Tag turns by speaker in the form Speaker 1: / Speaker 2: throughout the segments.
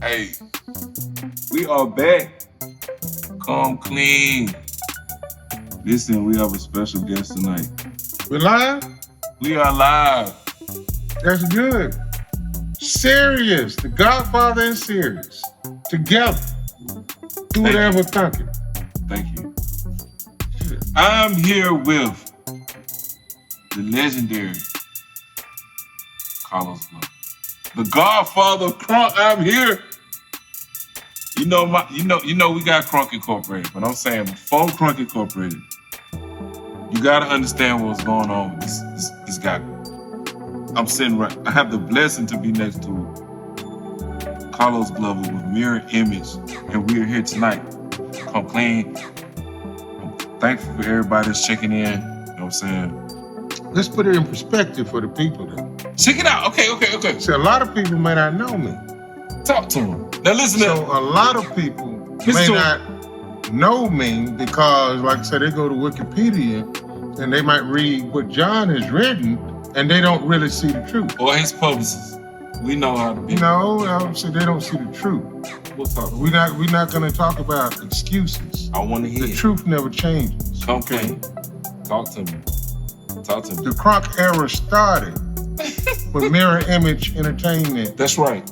Speaker 1: Hey, we are back. ComeClean. Listen, we have a special guest tonight.
Speaker 2: We're live?
Speaker 1: We are live.
Speaker 2: That's good. Serious. The Godfather and Serious. Together. Who would ever thunk it?
Speaker 1: Thank you. I'm here with the legendary Carlos Glover. The Godfather of Crunk. I'm here. You know we got Crunk Incorporated, but I'm saying before Crunk Incorporated, you gotta understand what's going on with this guy. I'm sitting right. I have the blessing to be next to Carlos Glover with Mirror Image, and we're here tonight. ComeClean. I'm thankful for everybody that's checking in. You know what I'm saying?
Speaker 2: Let's put it in perspective for the people though.
Speaker 1: Check it out. Okay.
Speaker 2: See, a lot of people may not know me.
Speaker 1: Talk to him. Now listen
Speaker 2: So a lot of people may not know me because, like I said, they go to Wikipedia and they might read what John has written and they don't really see the truth.
Speaker 1: Or his publicist. We know how to be.
Speaker 2: So they don't see the truth.
Speaker 1: We'll talk.
Speaker 2: We're not going to talk about excuses.
Speaker 1: I want to hear
Speaker 2: The truth never changes.
Speaker 1: ComeClean. Talk to me.
Speaker 2: The Crunk era started when Mirror Image Entertainment
Speaker 1: That's right.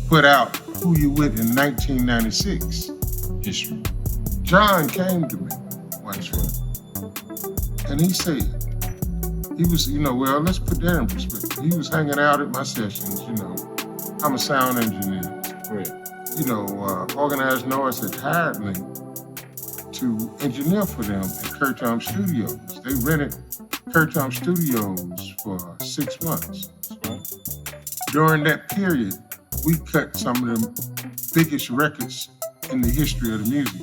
Speaker 2: put out Who You With in 1996.
Speaker 1: History.
Speaker 2: John came to me once, and he said, he was, well, let's put that in perspective. He was hanging out at my sessions, I'm a sound engineer.
Speaker 1: Right.
Speaker 2: Organized Noise had hired me to engineer for them at Curtom Studios. They rented Curtom Studios for 6 months.
Speaker 1: Right.
Speaker 2: During that period, we cut some of the biggest records in the history of the music.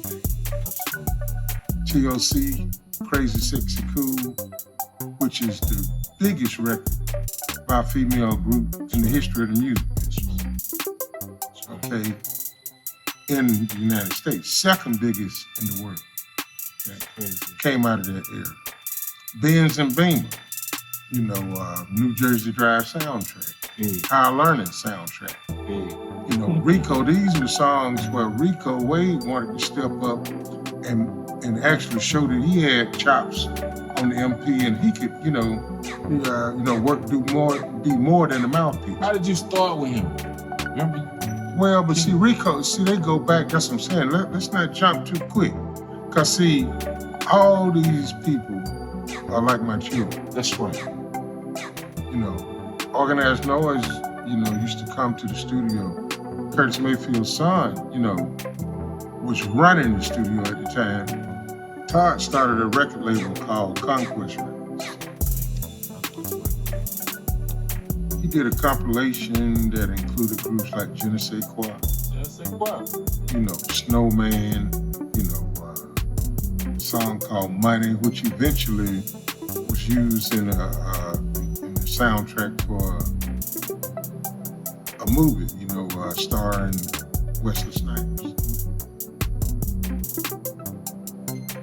Speaker 2: TLC, Crazy Sexy Cool, which is the biggest record by a female group in the history of the music business. Okay, in the United States, second biggest in the world. Came out of that era. Benz and Beamer, New Jersey Drive soundtrack. High Learning soundtrack. Rico, these are songs where Rico Wade wanted to step up and actually show that he had chops on the MP and he could, be more than the mouthpiece.
Speaker 1: How did you start with him? Remember?
Speaker 2: Well, but see, Rico, they go back, that's what I'm saying. Let's not jump too quick. Because see, all these people are like my children.
Speaker 1: That's right.
Speaker 2: Organized Noise, used to come to the studio. Curtis Mayfield's son, was running the studio at the time. Todd started a record label called Conquest Records. He did a compilation that included groups like Je ne sais quoi. Snowman, a song called Money, which eventually was used in the soundtrack for a movie, starring Wesley Snipes.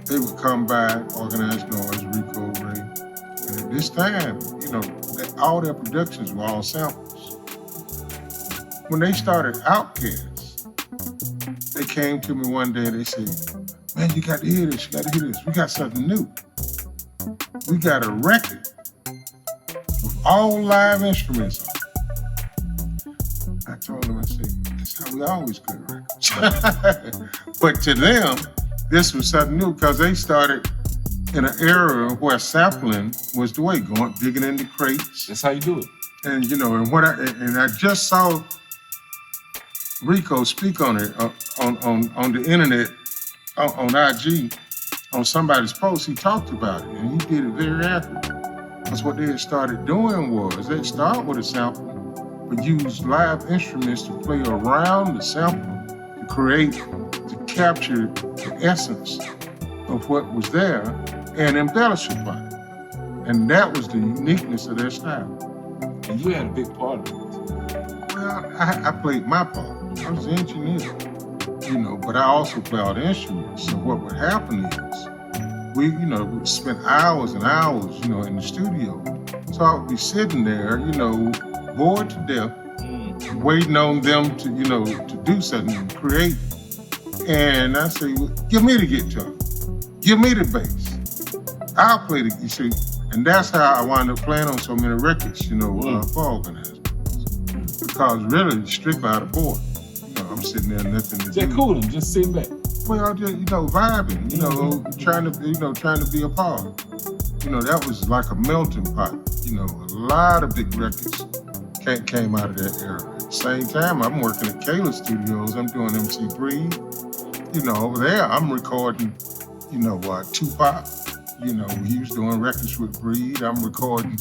Speaker 2: They would come by, Organized Noise, Rico Ray, and at this time, all their productions were all samples. When they started Outkast, they came to me one day and they said, man, you got to hear this, we got something new. We got a record with all live instruments on it. I told them, I said, that's how we always cut records. But to them, this was something new because they started in an era where sampling was the way, digging into crates.
Speaker 1: That's how you do it.
Speaker 2: And and I just saw Rico speak on it on the internet, on IG, on somebody's post. He talked about it and he did it very accurate. Because what they had started doing was they started with a sample, but used live instruments to play around the sample to capture the essence of what was there and embellish upon it. And that was the uniqueness of their style.
Speaker 1: And you had a big part of it.
Speaker 2: Well, I played my part. I was the engineer, but I also played all the instruments. So what would happen is, we would spend hours and hours, in the studio. So I would be sitting there, bored to death, waiting on them to, to do something, to create. And I say, well, give me the guitar, give me the bass. I'll play you see. And that's how I wound up playing on so many records, for organizers. Because really, strictly out of board. I'm sitting there, nothing to do.
Speaker 1: Just cooling, just sitting back.
Speaker 2: Well, just, vibing, trying to be a part. That was like a melting pot. A lot of big records came out of that era. At the same time, I'm working at Kayla Studios. I'm doing MC3. Over there, I'm recording, Tupac. He was doing records with Breed. I'm recording,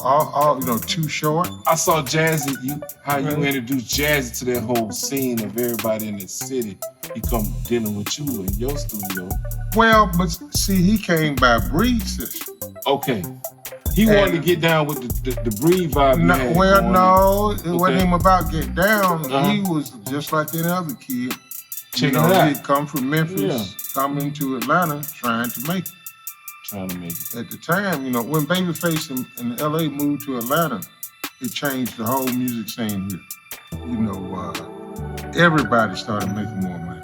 Speaker 2: all Too Short.
Speaker 1: I saw Jazzy, how you introduced Jazzy to that whole scene of everybody in the city. He come dealing with you in your studio.
Speaker 2: Well, but see, he came by Breed session.
Speaker 1: Okay. He wanted to get down with the Breed vibe.
Speaker 2: No, it wasn't even about get down. He was just like any other kid.
Speaker 1: Check it out.
Speaker 2: He'd come from Memphis, coming to Atlanta, trying to make it. At the time, when Babyface in LA moved to Atlanta, it changed the whole music scene here. Everybody started making more money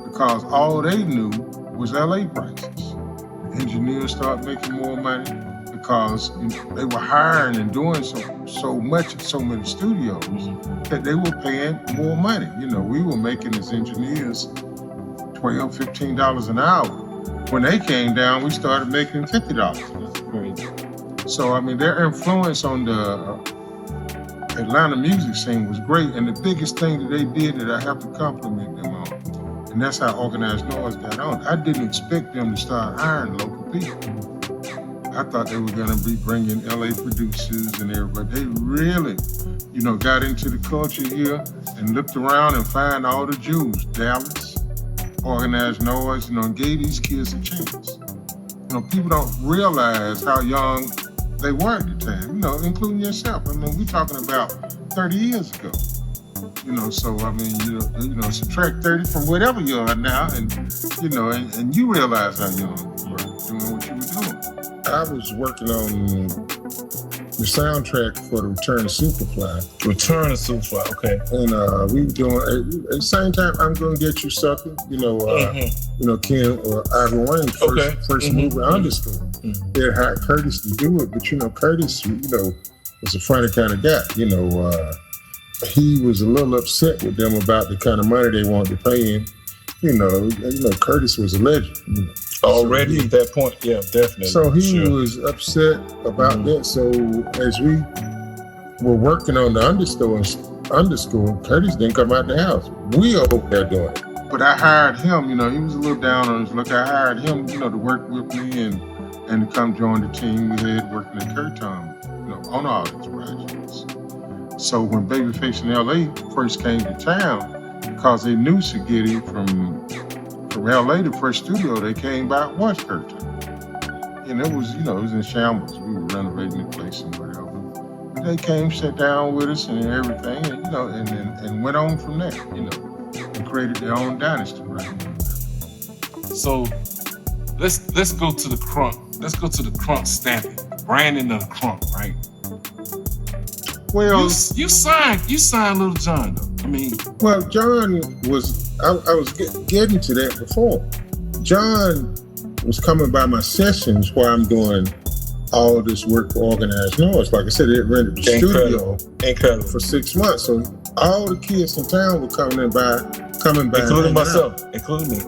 Speaker 2: because all they knew was LA prices. Engineers started making more money because they were hiring and doing so much at so many studios that they were paying more money. We were making as engineers $12, $15 an hour. When they came down, we started making $50. So, their influence on the Atlanta music scene was great. And the biggest thing that they did that I have to compliment them on, and that's how Organized Noise got on. I didn't expect them to start hiring local people. I thought they were going to be bringing LA producers and everybody. They really, got into the culture here and looked around and found all the jewels. Dallas, Organized Noise, and gave these kids a chance. People don't realize how young they were at the time, including yourself. We're talking about 30 years ago. Subtract 30 from whatever you are now, and you realize how young you were doing what you were doing. I was working on the soundtrack for the Return of Superfly.
Speaker 1: Return of Superfly, okay.
Speaker 2: And we were doing at the same time. I'm Gonna Get You Sucker. Ken or Ivan Wayne's first movie, Underscore. They had hired Curtis to do it, but Curtis, was a funny kind of guy. He was a little upset with them about the kind of money they wanted to pay him. Curtis was a legend.
Speaker 1: Already at that point, yeah, definitely.
Speaker 2: So he was upset about that. So as we were working on the underscore, Curtis didn't come out the house. We are over there doing it. But I hired him, he was a little down on his luck. I hired him, to work with me and to come join the team we had working at Curtom, on all these projects. So when Babyface in LA first came to town, because they knew Sagiti from LA, the first studio they came by was Curtom. And it was, it was in shambles. We were renovating the place and whatever. They came, sat down with us and everything, and and went on from there, and created their own dynasty right now.
Speaker 1: So let's go to the crunk. Let's go to the crunk stamping, branding of the crunk, right?
Speaker 2: Well,
Speaker 1: you signed Little John though.
Speaker 2: Well, John was. I was getting to that before. John was coming by my sessions while I'm doing all this work for Organized Noise. Like I said, it rented the studio for 6 months. So all the kids in town were coming by,
Speaker 1: including myself, including me.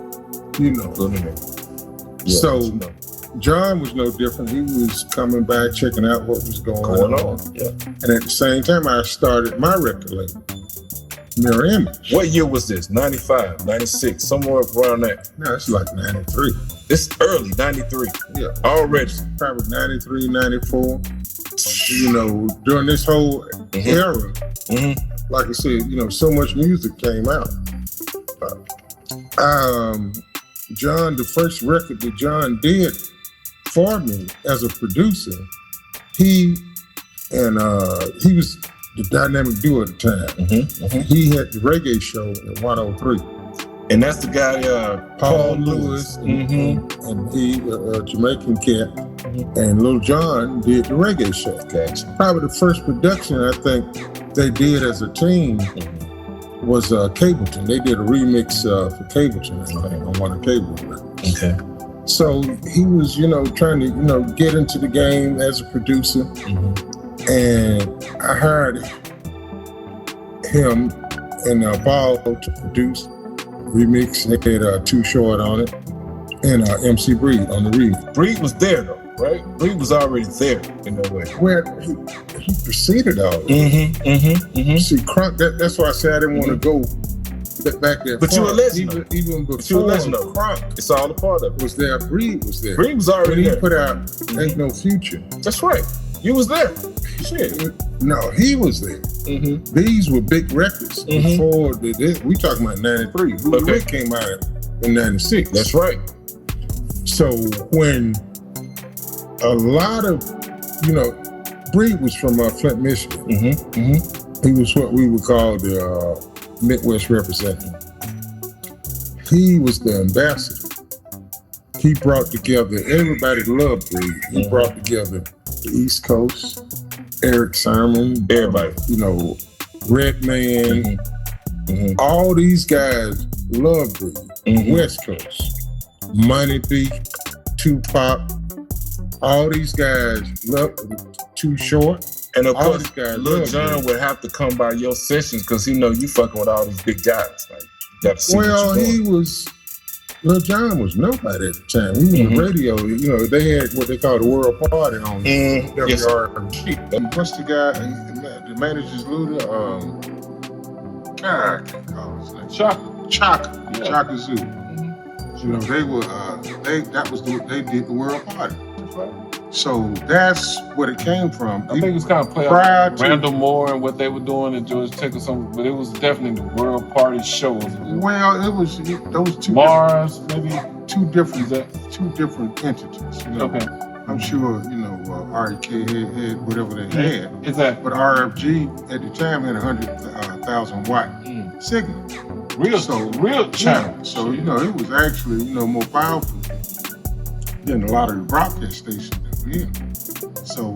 Speaker 2: Including me. Yeah, so John was no different. He was coming by, checking out what was going on.
Speaker 1: Yeah.
Speaker 2: And at the same time, I started my record label, Mirror Image.
Speaker 1: What year was this? 95, 96, somewhere around that?
Speaker 2: No, it's like 93.
Speaker 1: It's early, 93.
Speaker 2: Yeah.
Speaker 1: Already.
Speaker 2: Probably 93, 94. During this whole era, like I said, so much music came out. John, the first record that John did for me as a producer, he was the dynamic duo at the time. He had the reggae show at 103.
Speaker 1: And that's the guy,
Speaker 2: Paul Lewis, and he, Jamaican cat. and Lil Jon did the reggae show.
Speaker 3: Gotcha.
Speaker 2: Probably the first production I think they did as a team was Cableton. They did a remix for Cableton, I think, on one of Cableton's records.
Speaker 3: Okay.
Speaker 2: So he was, trying to, get into the game as a producer. And I hired him and Ball to produce, remix. They had Too Short on it, and MC Breed on the remix.
Speaker 3: Breed was there though, right? Breed was already there in that way.
Speaker 2: Well, he preceded all of it. See, Crunk, that's why I said I didn't want to go back there.
Speaker 3: But you were a legend.
Speaker 2: Even
Speaker 3: But you were a
Speaker 2: before
Speaker 3: legend though.
Speaker 2: Crunk
Speaker 3: It's all a part of it.
Speaker 2: was there, Breed was there.
Speaker 3: Breed was
Speaker 2: When
Speaker 3: already
Speaker 2: he
Speaker 3: there.
Speaker 2: put out Ain't No Future.
Speaker 3: That's right. You was there. Shit.
Speaker 2: No, he was there. These were big records before we talking about 93. Blue
Speaker 3: Okay.
Speaker 2: Rick came out in 96.
Speaker 3: That's right.
Speaker 2: So when a lot of, Breed was from Flint, Michigan. He was what we would call the Midwest representative. He was the ambassador. He brought together, everybody loved Breed. He brought together the East Coast, Eric Sermon,
Speaker 3: Everybody.
Speaker 2: Redman. All these guys love Breed. West Coast, Money B, Tupac. All these guys love Too Short.
Speaker 3: And of
Speaker 2: All
Speaker 3: course,
Speaker 2: these guys
Speaker 3: Lil
Speaker 2: love
Speaker 3: Jon
Speaker 2: Breed.
Speaker 3: would have to come by your sessions because you fucking with all these big guys. Like, you got to see
Speaker 2: Well,
Speaker 3: what you're
Speaker 2: he
Speaker 3: doing.
Speaker 2: was. Lil Jon was nobody at the time. He was on the radio. They had what they call the World Party on
Speaker 3: Yes, sir.
Speaker 2: WRG. What's the guy? The manager's Luda. God, I can't call his name. Chaka.
Speaker 1: Yeah.
Speaker 2: Chaka Zoo. They were. They did the World Party. So that's what it came from.
Speaker 1: I think it's kind of play
Speaker 2: Prior
Speaker 1: off
Speaker 2: to-
Speaker 1: Randall Moore and what they were doing and George Tech or something, but it was definitely the World Party shows.
Speaker 2: Well, it was those two.
Speaker 1: Mars, maybe.
Speaker 2: Two different
Speaker 1: Is
Speaker 2: two different entities.
Speaker 1: Okay.
Speaker 2: I'm sure REK had whatever they had,
Speaker 1: Is that
Speaker 2: but RFG at the time had 100,000 watt signal.
Speaker 1: real channel?
Speaker 2: So it was actually more powerful than a lot of the broadcast stations that were in. So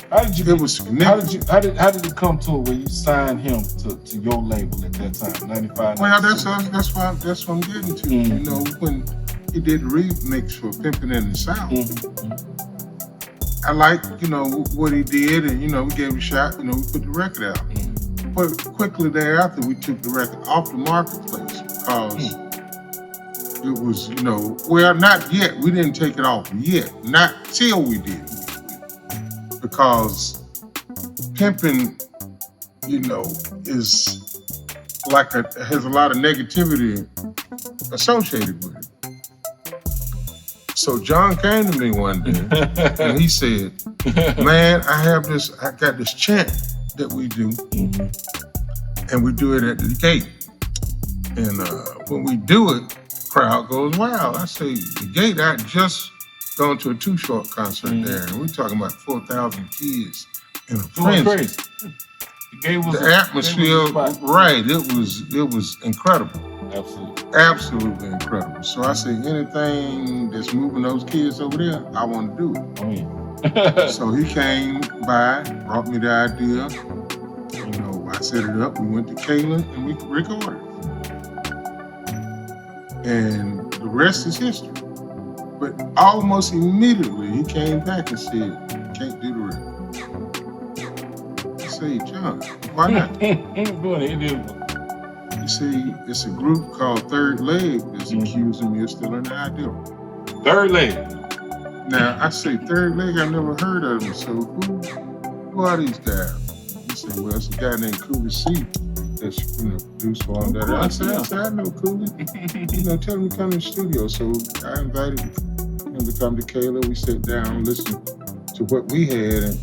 Speaker 1: How did you?
Speaker 2: it was significant.
Speaker 1: How did it come to it when you signed him to your label at that time, 95?
Speaker 2: Well, that's what I'm getting to. When he did the remix for Pimpin' in the South. I liked, what he did, and we gave it a shot. We put the record out. But quickly thereafter, we took the record off the marketplace because it was, well, not yet. We didn't take it off yet. Not till we did. Because Pimpin', is like has a lot of negativity associated with it. So John came to me one day and he said, "Man, I got this chant that we do, and we do it at the gate. And when we do it, the crowd goes wild." I say, "The gate, I just gone to a Too Short concert there, and we're talking about 4,000 kids in a frenzy.
Speaker 1: Crazy.
Speaker 2: The atmosphere, right? It was incredible." Absolutely incredible. So I say, anything that's moving those kids over there, I want to do it.
Speaker 1: Oh, yeah.
Speaker 2: So he came by, brought me the idea. I set it up. We went to Kayla and we recorded. And the rest is history. But almost immediately he came back and said, "You can't do the record." I say, "John, why not?" You see, it's a group called Third Leg that's accusing me of stealing the idea.
Speaker 1: Third Leg.
Speaker 2: Now, I say Third Leg, I've never heard of them. So who are these guys? He said, "Well, it's a guy named Cooley C that's produced for him." I said, "I know Cooley. Tell him to come in the studio." So I invited him to come to Kayla. We sat down, listened to what we had, and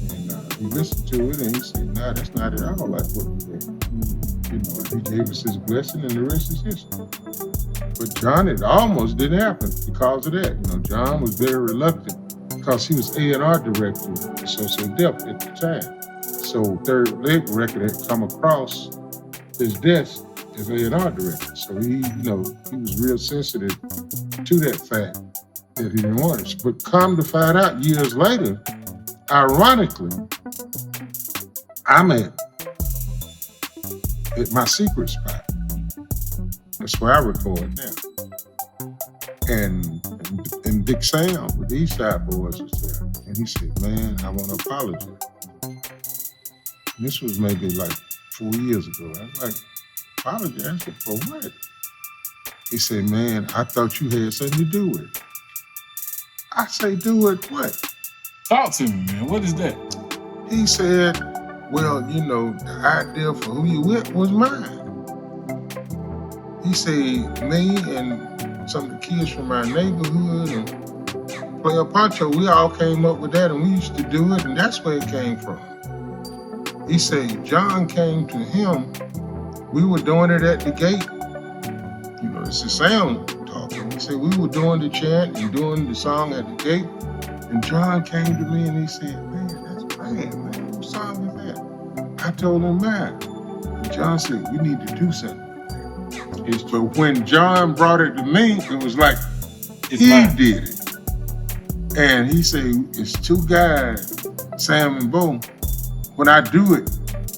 Speaker 2: he listened to it, and he said, "Nah, that's not at all like what we had." He gave us his blessing, and the rest is history. But John, it almost didn't happen because of that. John was very reluctant because he was A&R director for So Def at the time. So Third Leg record had come across his desk as A&R director. So he was real sensitive to that fact. that he didn't want it. But come to find out years later, ironically, I'm at my secret spot. That's where I record now. And Big Sam with the East Side Boys was there. And he said, man, I want to apologize. And this was maybe like 4 years ago. I was like, apologize for what? He said, man, I thought you had something to do with it. I say, do with what?
Speaker 1: Talk to me, man. What is that?
Speaker 2: He said, well, you know, the idea for who you with was mine. He said, me and some of the kids from our neighborhood and Player Pancho, we all came up with that and we used to do it, and that's where it came from. He said, John came to him, we were doing it at the gate. You know, it's the Sam talking. He said, we were doing the chant and doing the song at the gate, and John came to me and he said, man, that's bad, man. What song is that? I told him mine. And John said, we need to do something. But when John brought it to me, it was like he did it. And he said, it's two guys, Sam and Bo. When I do it,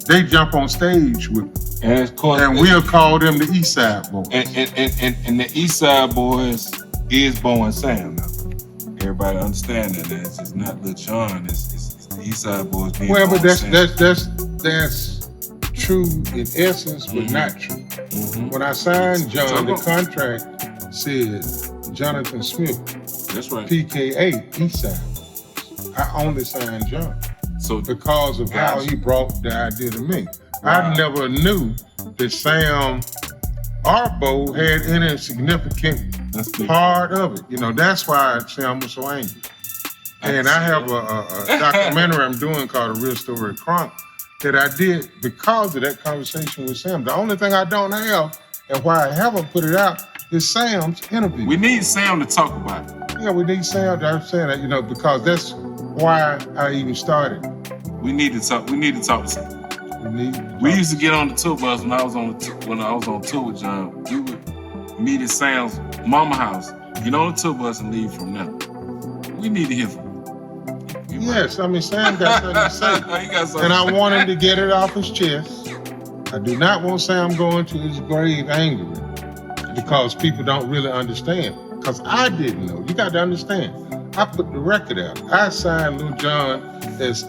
Speaker 2: they jump on stage with me.
Speaker 1: And of course,
Speaker 2: and we'll call them the East Side Boys.
Speaker 1: And the East Side Boys is Bo and Sam now. Everybody understand that. It's just not Lil John. It's the East Side Boys being
Speaker 2: well,
Speaker 1: Bo
Speaker 2: but that's true in essence, but not true.
Speaker 1: Mm-hmm.
Speaker 2: When I signed John, the contract said Jonathan Smith.
Speaker 1: That's right.
Speaker 2: PKA East Side. I only signed John.
Speaker 1: So
Speaker 2: because of how he brought the idea to me.
Speaker 1: Wow.
Speaker 2: I never knew that Sam Arbo had any significant part of it. You know, that's why Sam was so angry. And I have a documentary I'm doing called A Real Story of Crunk that I did because of that conversation with Sam. The only thing I don't have, and why I haven't put it out, is Sam's interview.
Speaker 1: We need Sam to talk about it.
Speaker 2: Yeah, we need Sam. I'm saying that, you know, because that's why I even started.
Speaker 1: We need to talk to Sam. We used to get on the tour bus when I was on tour with John. We would meet at Sam's mama house, get on the tour bus and leave from there. We need to hear from him.
Speaker 2: Yes, I mean, Sam got something to say.
Speaker 1: He got something
Speaker 2: and
Speaker 1: to
Speaker 2: I
Speaker 1: say.
Speaker 2: want him to get it off his chest. I do not want Sam going to his grave angry because people don't really understand. Because I didn't know. You got to understand. I put the record out. I signed Lil John as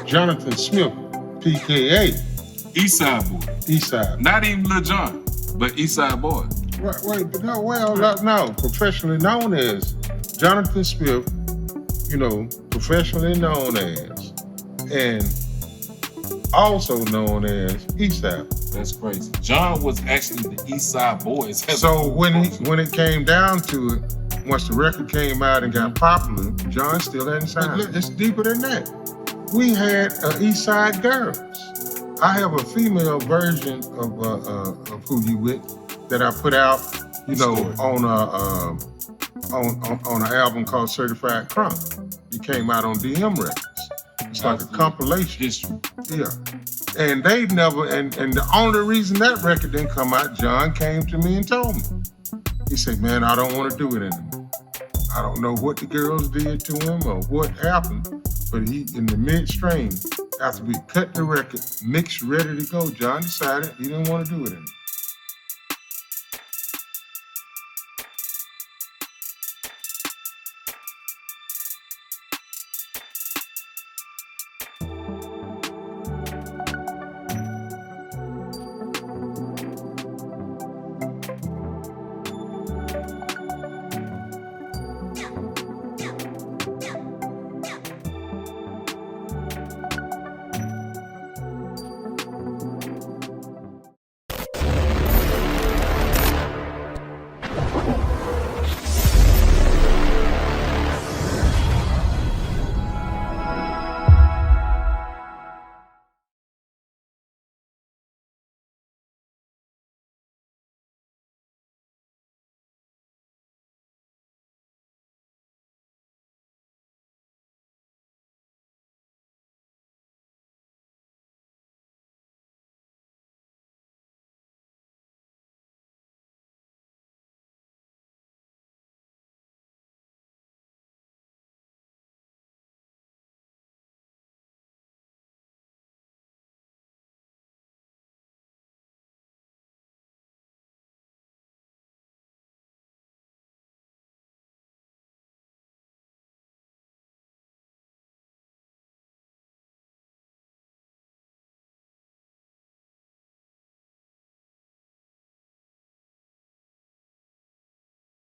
Speaker 2: Jonathan Smith, PKA.
Speaker 1: East Side Boy.
Speaker 2: East Side.
Speaker 1: Not even Lil John, but East Side Boy.
Speaker 2: Right, but no, professionally known as Jonathan Smith, you know, professionally known as, and also known as East Side.
Speaker 1: That's crazy. John was actually the East Side Boys.
Speaker 2: So when it came down to it, once the record came out and got popular, John still hadn't signed. Look, it's deeper than that. We had East Side Girls. I have a female version of Who You With that I put out, you know, on an album called Certified Crunk. It came out on DM Records. It's like a compilation.
Speaker 1: History.
Speaker 2: Yeah. And they never, and the only reason that record didn't come out, John came to me and told me. He said, man, I don't want to do it anymore. I don't know what the girls did to him or what happened, but he, in the midstream, after we cut the record, mixed, ready to go, John decided he didn't want to do it anymore.